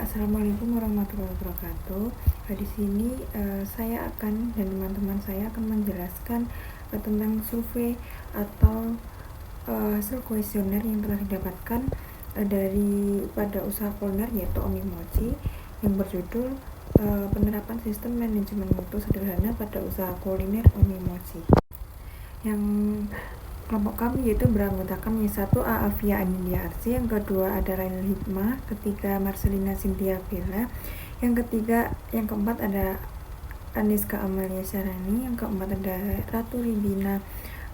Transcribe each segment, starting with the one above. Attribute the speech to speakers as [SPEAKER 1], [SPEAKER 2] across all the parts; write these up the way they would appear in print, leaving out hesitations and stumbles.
[SPEAKER 1] Assalamualaikum warahmatullahi wabarakatuh. Di sini saya akan dan teman-teman saya akan menjelaskan tentang survei atau hasil kuesioner yang telah didapatkan dari pada usaha kuliner yaitu Omimochi yang berjudul penerapan sistem manajemen mutu sederhana pada usaha kuliner Omimochi. Yang kelompok kami yaitu beranggotakan yang satu Afia Anindya Arsi, yang kedua ada Rainal Hikmah, ketiga Marcelina Cynthia Bella, yang keempat ada Aniska Amalia Syarani, yang keempat ada Ratu Ridina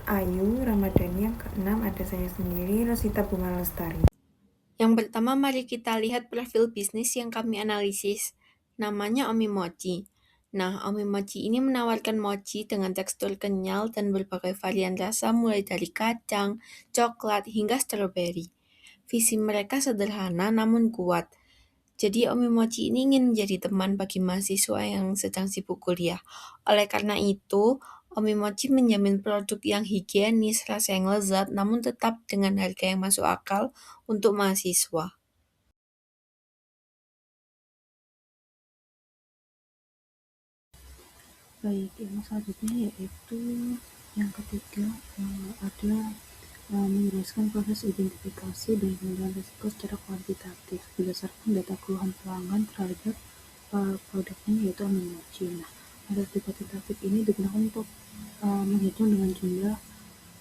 [SPEAKER 1] Ayu Ramadhani, yang keenam ada saya sendiri Rosita Bunga Lestari.
[SPEAKER 2] Yang pertama, mari kita lihat profil bisnis yang kami analisis. Namanya Omimochi. Nah, Omimochi ini menawarkan mochi dengan tekstur kenyal dan berbagai varian rasa mulai dari kacang, coklat, hingga stroberi. Visi mereka sederhana namun kuat. Jadi Omimochi ini ingin menjadi teman bagi mahasiswa yang sedang sibuk kuliah. Oleh karena itu, Omimochi menjamin produk yang higienis, rasa yang lezat, namun tetap dengan harga yang masuk akal untuk mahasiswa.
[SPEAKER 3] Baik, yang selanjutnya yaitu yang ketiga ada menjelaskan proses identifikasi dan penilaian risiko secara kuantitatif berdasarkan data keluhan pelanggan terhadap produknya yaitu Omimochi. Nah, metode kuantitatif ini digunakan untuk menghitung dengan jumlah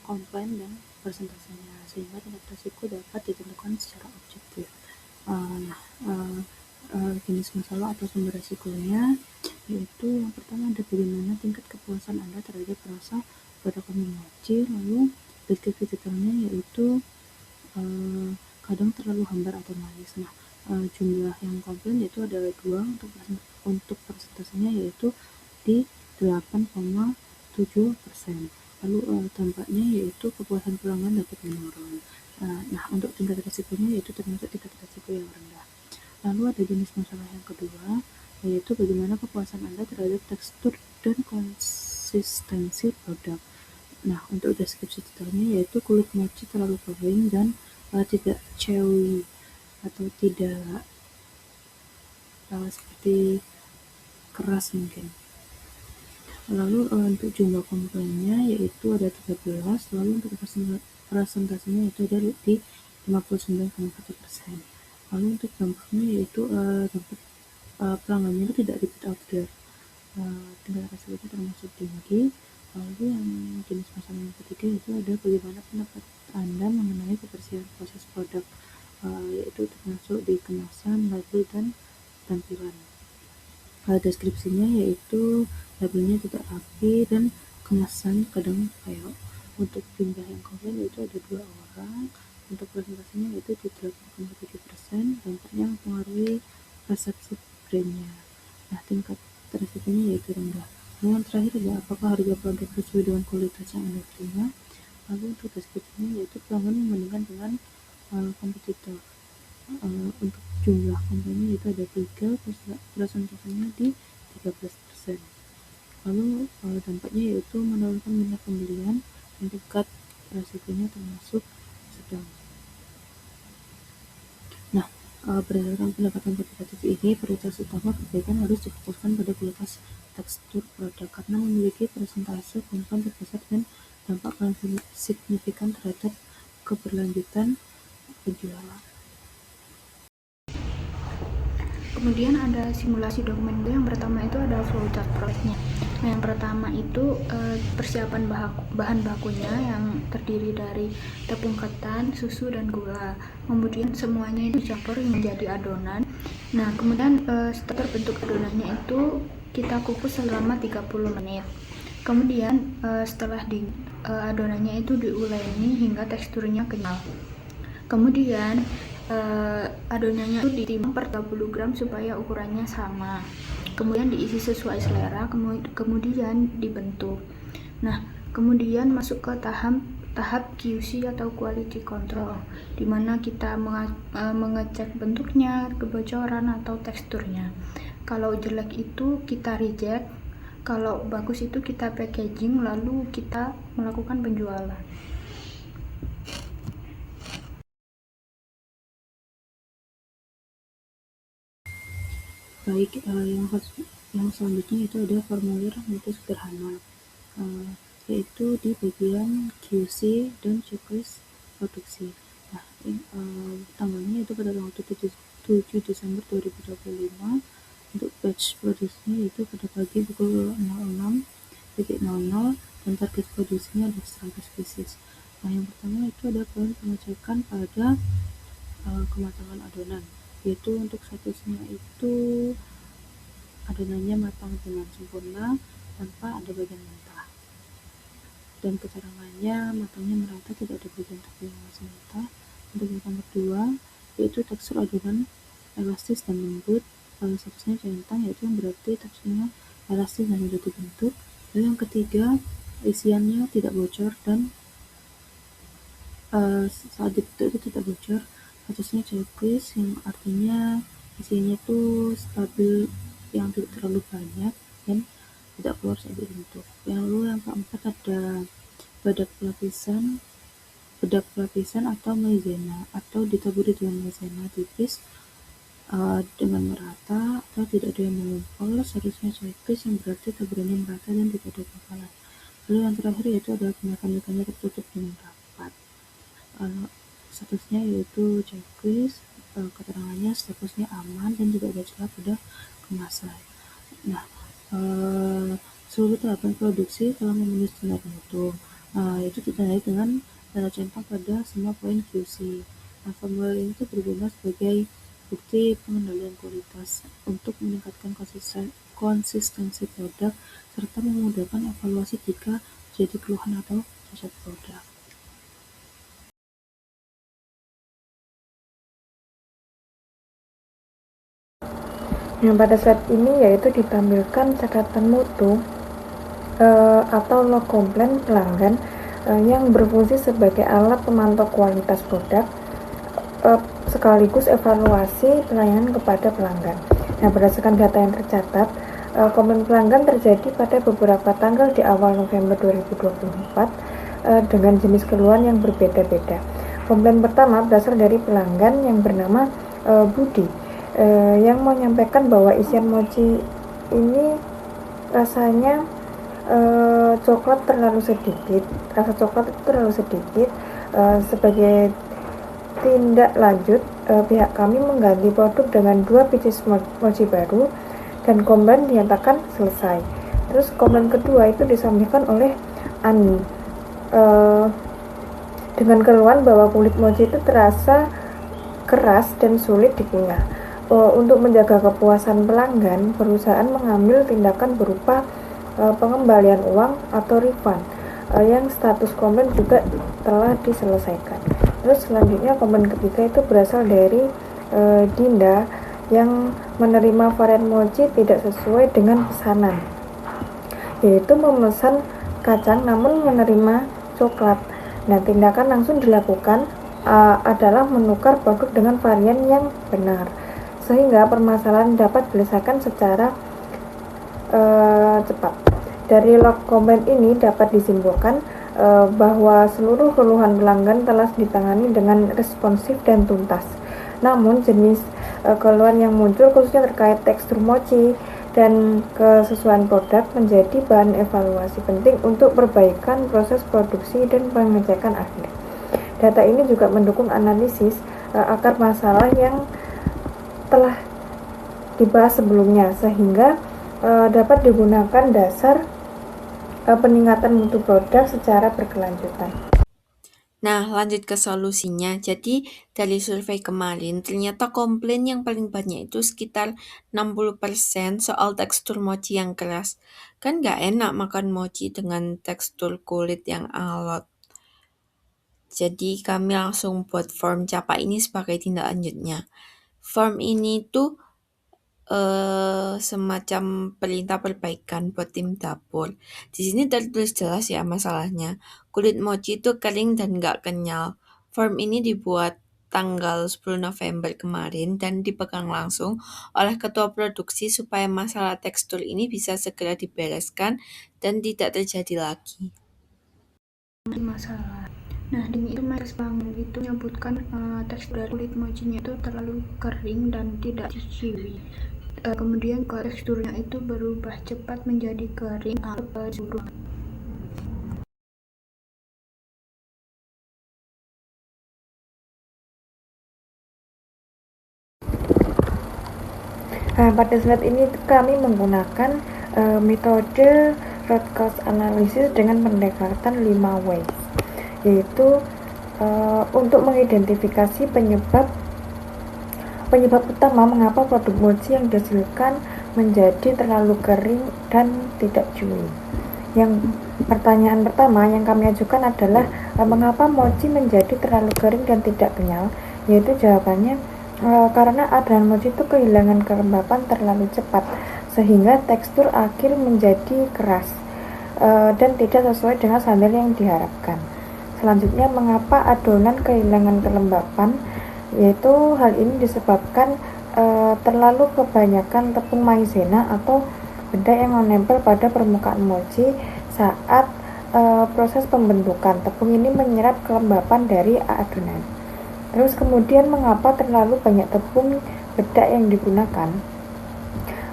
[SPEAKER 3] komplain dan persentasenya sehingga tingkat risiko dapat ditentukan secara objektif. Jenis masalah atau sumber risikonya yaitu yang pertama ada bagaimana tingkat kepuasan Anda terhadap rasa produk Omimochi, lalu deskripsi detailnya yaitu kadang terlalu hambar atau manis. Nah, jumlah yang komplain yaitu ada 2, untuk persentasenya yaitu di 8,7%. Lalu dampaknya yaitu kepuasan pelanggan dapat menurun. Nah, untuk tingkat risikonya yaitu termasuk tingkat risiko yang rendah. Lalu ada jenis masalah yang kedua, yaitu bagaimana kepuasan Anda terhadap tekstur dan konsistensi produk. Nah, untuk deskripsi detailnya yaitu kulit mochi terlalu kering dan tidak chewy atau tidak seperti keras mungkin. Lalu untuk jumlah komplainnya yaitu ada 13, lalu untuk presentasinya itu ada di 59,1%. Lalu untuk dampaknya yaitu dampak pelanggannya itu tidak repeat order, tingkat risikonya termasuk tinggi. Lalu yang jenis masalah yang ketiga itu ada bagaimana pendapat Anda mengenai kebersihan proses produk, yaitu termasuk di kemasan, label, dan tampilan. Deskripsinya yaitu labelnya tidak rapi dan kemasan kadang payah. Untuk jumlah yang komplain yaitu ada 2 orang. Untuk presentasinya yaitu di 8,7%, dampaknya mempengaruhi persepsi brandnya. Nah, tingkat risikonya yaitu rendah. Lalu yang terakhir adalah apakah harga produk sesuai dengan kualitas yang Anda terima. Lalu untuk deskripsinya yaitu pelanggan membandingkan dengan kompetitor. Untuk jumlah komplainnya itu ada 3, presentasinya di 13%. Lalu dampaknya yaitu menurunkan minat pembelian dan tingkat risikonya termasuk sedang. Nah, berdasarkan pendekatan kuantitatif ini, prioritas utama perbaikan harus difokuskan pada kualitas tekstur produk karena memiliki persentase komplain terbesar dan dampak paling signifikan terhadap keberlanjutan penjualan.
[SPEAKER 4] Kemudian ada simulasi dokumen. Yang pertama itu ada flowchart prosesnya. Nah, yang pertama itu persiapan bahan bakunya yang terdiri dari tepung ketan, susu, dan gula. Kemudian semuanya itu dicampur menjadi adonan. Nah, kemudian setelah terbentuk adonannya itu kita kukus selama 30 menit. Kemudian setelah adonannya itu diuleni hingga teksturnya kenyal. Kemudian adonannya itu ditimbang per 30 gram supaya ukurannya sama. Kemudian diisi sesuai selera, kemudian dibentuk. Nah, kemudian masuk ke tahap QC atau quality control, di mana kita mengecek bentuknya, kebocoran atau teksturnya. Kalau jelek itu kita reject, kalau bagus itu kita packaging, lalu kita melakukan penjualan.
[SPEAKER 3] baik yang selanjutnya itu ada formulir mutu sederhana, yaitu di bagian QC dan checklist produksi. Nah, tanggalnya itu pada tanggal 7 Desember 2025. Untuk batch produksinya itu pada pagi pukul 06.00 dan target produksinya ada 100 pieces. Nah, yang pertama itu ada poin pengecekan pada kematangan adonan, yaitu untuk statusnya itu adonannya matang dengan sempurna tanpa ada bagian mentah, dan keterangannya matangnya merata, tidak ada bagian tepi yang masih mentah. Untuk yang kedua yaitu tekstur adonan elastis dan lembut, statusnya centang, yaitu yang berarti teksturnya elastis dan mudah dibentuk. Lalu yang ketiga, isiannya tidak bocor dan saat dibentuk itu tidak bocor. Statusnya checklist, yang artinya isinya itu stabil, yang tidak terlalu banyak dan tidak keluar saat dibentuk. Lalu yang keempat ada bedak lapisan atau maizena, atau ditaburi dengan maizena tipis dengan merata atau tidak ada yang mengumpul. Seharusnya checklist, yang berarti taburannya merata dan tidak ada gumpalan. Lalu yang terakhir yaitu ada penyakan tertutup dengan rapat. Statusnya yaitu checklist, keterangannya statusnya aman dan tidak ada celah pada kemasan. Nah, seluruh tahapan produksi telah memenuhi standar mutu, itu ditandai dengan tanda centang pada semua poin QC. Nah, formulir ini berguna sebagai bukti pengendalian kualitas untuk meningkatkan konsistensi produk serta memudahkan evaluasi jika terjadi keluhan atau cacat produk.
[SPEAKER 1] Yang pada slide ini yaitu ditampilkan catatan mutu atau log komplain pelanggan yang berfungsi sebagai alat pemantau kualitas produk sekaligus evaluasi pelayanan kepada pelanggan. Nah, berdasarkan data yang tercatat, komplain pelanggan terjadi pada beberapa tanggal di awal November 2024 dengan jenis keluhan yang berbeda-beda. Komplain pertama berasal dari pelanggan yang bernama Budi yang menyampaikan bahwa isian mochi ini rasanya coklat terlalu sedikit, rasa coklat itu terlalu sedikit. Sebagai tindak lanjut, pihak kami mengganti produk dengan 2 pieces mochi baru dan komplain dinyatakan selesai. Terus komplain kedua itu disampaikan oleh Ani dengan keluhan bahwa kulit mochi itu terasa keras dan sulit dikunyah. Untuk menjaga kepuasan pelanggan, perusahaan mengambil tindakan berupa pengembalian uang atau refund yang status komplain juga telah diselesaikan. Terus selanjutnya komplain ketiga itu berasal dari Dinda yang menerima varian mochi tidak sesuai dengan pesanan, yaitu memesan kacang namun menerima coklat. Nah, tindakan langsung dilakukan adalah menukar produk dengan varian yang benar, sehingga permasalahan dapat diselesaikan secara cepat. Dari log komplain ini dapat disimpulkan bahwa seluruh keluhan pelanggan telah ditangani dengan responsif dan tuntas. Namun jenis keluhan yang muncul khususnya terkait tekstur mochi dan kesesuaian produk menjadi bahan evaluasi penting untuk perbaikan proses produksi dan pengecekan akhir. Data ini juga mendukung analisis akar masalah yang telah dibahas sebelumnya, sehingga dapat digunakan dasar peningkatan mutu produk secara berkelanjutan.
[SPEAKER 2] Nah, lanjut ke solusinya. Jadi, dari survei kemarin, ternyata komplain yang paling banyak itu sekitar 60% soal tekstur mochi yang keras. Kan nggak enak makan mochi dengan tekstur kulit yang alot. Jadi, kami langsung buat form CAPA ini sebagai tindak lanjutnya. Form ini tuh semacam perintah perbaikan buat tim dapur. Di sini tertulis jelas ya masalahnya. Kulit mochi itu kering dan nggak kenyal. Form ini dibuat tanggal 10 November kemarin dan dipegang langsung oleh ketua produksi supaya masalah tekstur ini bisa segera dibereskan dan tidak terjadi lagi.
[SPEAKER 4] Masalah. Nah, di itu Mas Bang itu menyebutkan tekstur dari kulit mochinya itu terlalu kering dan tidak ciwi. kemudian teksturnya itu berubah cepat menjadi kering atau surut.
[SPEAKER 1] Nah, pada slide ini kami menggunakan metode root cause analysis dengan pendekatan 5 ways, yaitu untuk mengidentifikasi penyebab utama mengapa produk mochi yang dihasilkan menjadi terlalu kering dan tidak chewy. Yang pertanyaan pertama yang kami ajukan adalah mengapa mochi menjadi terlalu kering dan tidak kenyal, yaitu jawabannya karena adonan mochi itu kehilangan kelembapan terlalu cepat sehingga tekstur akhir menjadi keras dan tidak sesuai dengan standar yang diharapkan. Selanjutnya, mengapa adonan kehilangan kelembapan, yaitu hal ini disebabkan terlalu kebanyakan tepung maizena atau bedak yang menempel pada permukaan mochi saat proses pembentukan. Tepung ini menyerap kelembapan dari adonan. Terus kemudian mengapa terlalu banyak tepung bedak yang digunakan?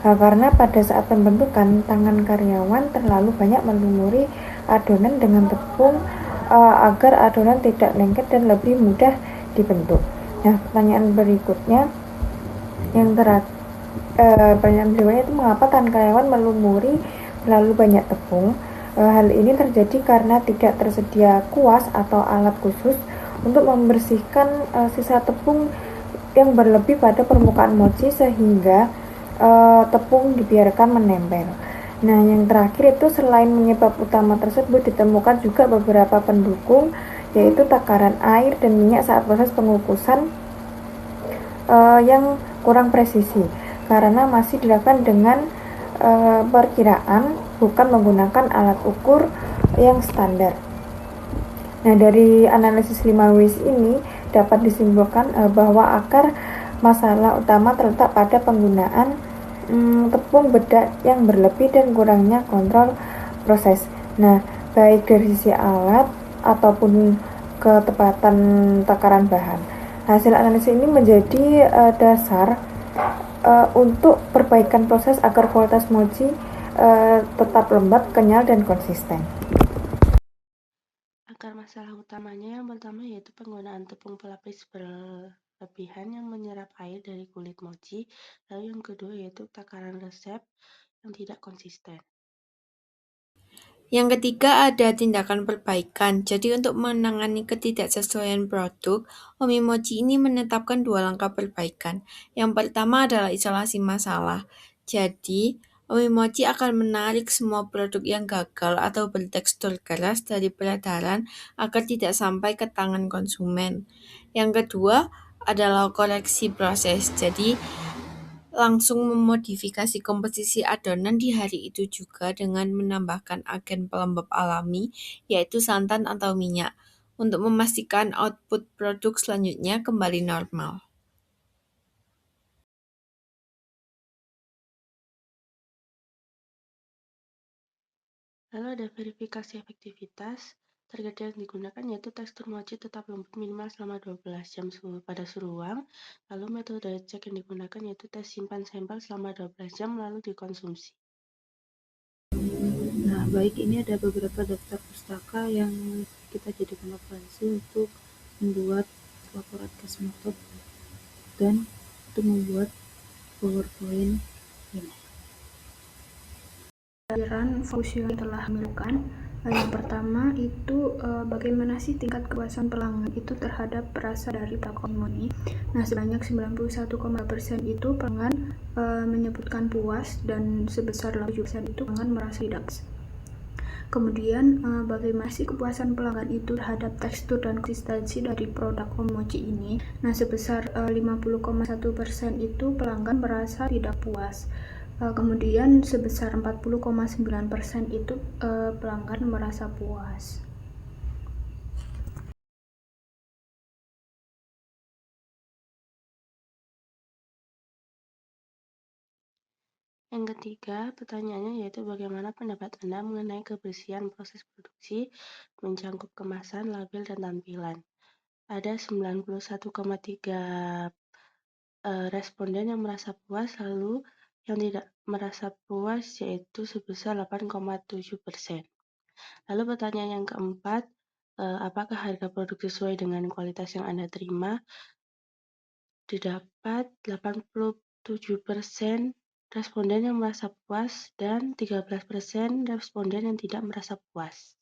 [SPEAKER 1] Karena pada saat pembentukan tangan karyawan terlalu banyak melumuri adonan dengan tepung agar adonan tidak lengket dan lebih mudah dibentuk. Nah, pertanyaan berikutnya itu mengapa tangan karyawan melumuri terlalu banyak tepung? Hal ini terjadi karena tidak tersedia kuas atau alat khusus untuk membersihkan sisa tepung yang berlebih pada permukaan mochi sehingga tepung dibiarkan menempel. Nah, yang terakhir itu selain penyebab utama tersebut ditemukan juga beberapa pendukung, yaitu takaran air dan minyak saat proses pengukusan yang kurang presisi karena masih dilakukan dengan perkiraan, bukan menggunakan alat ukur yang standar. Nah, dari analisis 5 Ws ini dapat disimpulkan bahwa akar masalah utama terletak pada penggunaan tepung bedak yang berlebih dan kurangnya kontrol proses. Nah, baik dari sisi alat ataupun ketepatan takaran bahan. Hasil analisis ini menjadi dasar untuk perbaikan proses agar kualitas mochi tetap lembab, kenyal, dan konsisten.
[SPEAKER 5] Akar masalah utamanya yang pertama yaitu penggunaan tepung pelapis berlebihan yang menyerap air dari kulit mochi. Lalu yang kedua yaitu takaran resep yang tidak konsisten.
[SPEAKER 2] Yang ketiga ada tindakan perbaikan. Jadi untuk menangani ketidaksesuaian produk, Omimochi ini menetapkan 2 langkah perbaikan. Yang pertama adalah isolasi masalah. Jadi, Omimochi akan menarik semua produk yang gagal atau bertekstur keras dari peredaran agar tidak sampai ke tangan konsumen. Yang kedua adalah koreksi proses. Jadi, langsung memodifikasi komposisi adonan di hari itu juga dengan menambahkan agen pelembab alami, yaitu santan atau minyak, untuk memastikan output produk selanjutnya kembali normal.
[SPEAKER 5] Lalu ada verifikasi efektivitas. Target yang digunakan yaitu tekstur mochi tetap lembut minimal selama 12 jam pada suhu ruang. Lalu metode cek yang digunakan yaitu tes simpan sampel selama 12 jam lalu dikonsumsi.
[SPEAKER 3] Nah, baik, ini ada beberapa daftar pustaka yang kita jadikan referensi untuk membuat laporan case method dan untuk membuat PowerPoint ini.
[SPEAKER 4] Aliran fokus yang telah dilakukan. Yang pertama itu bagaimana sih tingkat kepuasan pelanggan itu terhadap rasa dari produk Omimochi. Nah, sebanyak 91,% itu pelanggan menyebutkan puas dan sebesar 8% itu pelanggan merasa tidak. Kemudian bagaimana sih kepuasan pelanggan itu terhadap tekstur dan konsistensi dari produk Omimochi ini. Nah, sebesar 50,1% itu pelanggan merasa tidak puas. Kemudian sebesar 40,9% itu pelanggan merasa puas.
[SPEAKER 5] Yang ketiga, pertanyaannya yaitu bagaimana pendapat Anda mengenai kebersihan proses produksi mencangkup kemasan, label, dan tampilan. Ada 91,3 responden yang merasa puas, lalu yang tidak merasa puas yaitu sebesar 8,7%. Lalu pertanyaan yang keempat, apakah harga produk sesuai dengan kualitas yang Anda terima? Didapat 87% responden yang merasa puas dan 13% responden yang tidak merasa puas.